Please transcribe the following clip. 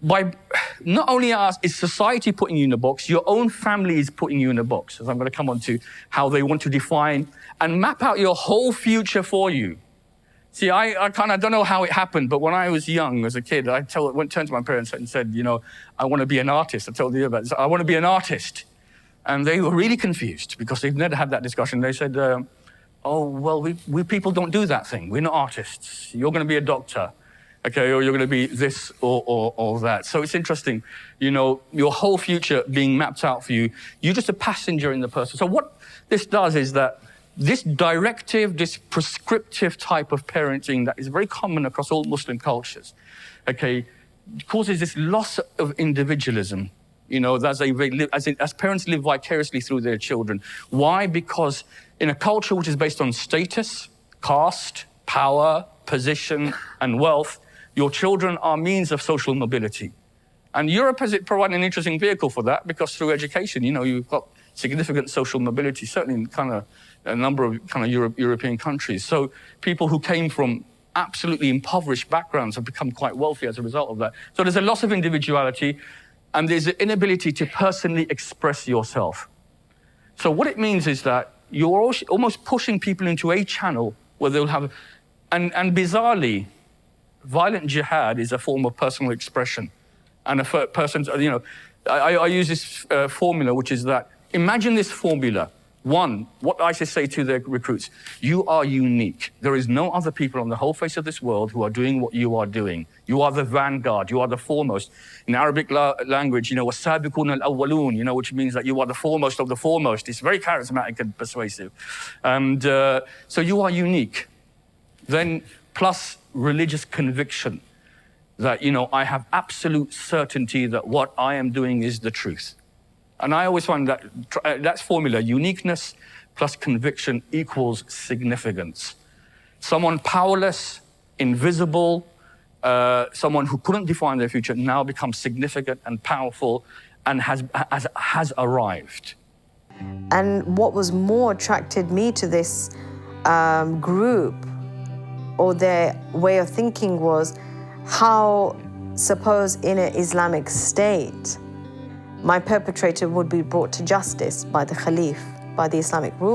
by not only is society putting you in a box, your own family is putting you in a box, as I'm going to come on to how they want to define and map out your whole future for you. See, I kind of don't know how it happened, but when I was young, as a kid, I turned to my parents and said, you know, I want to be an artist. I told you about this. I want to be an artist. And they were really confused because they've never had that discussion. They said, oh, well, we people don't do that thing. We're not artists. You're going to be a doctor, okay, or you're going to be this or that. So it's interesting, you know, your whole future being mapped out for you. You're just a passenger in the person. So what this does is that this directive, this prescriptive type of parenting that is very common across all Muslim cultures, okay, causes this loss of individualism, you know, as parents live vicariously through their children. Why? Because in a culture which is based on status, caste, power, position, and wealth, your children are means of social mobility. And Europe has provided an interesting vehicle for that because through education, you know, you've got significant social mobility, certainly in kind of a number of kind of European countries. So people who came from absolutely impoverished backgrounds have become quite wealthy as a result of that. So there's a loss of individuality and there's an inability to personally express yourself. So what it means is that you're almost pushing people into a channel where they'll have, and bizarrely, violent jihad is a form of personal expression. And a person's, you know, I use this formula, which is that, imagine this formula. One, what ISIS say to their recruits, you are unique. There is no other people on the whole face of this world who are doing what you are doing. You are the vanguard, you are the foremost. In Arabic language, you know, وَالسَّابِقُونَ الْأَوَّلُونَ, you know, which means that you are the foremost of the foremost. It's very charismatic and persuasive. And so you are unique. Then plus religious conviction that, you know, I have absolute certainty that what I am doing is the truth. And I always find that that's formula, uniqueness plus conviction equals significance. Someone powerless, invisible, someone who couldn't define their future now becomes significant and powerful and has arrived. And what was more attracted me to this group or their way of thinking was how, suppose in an Islamic state, my perpetrator would be brought to justice by the Khalif, by the Islamic rule.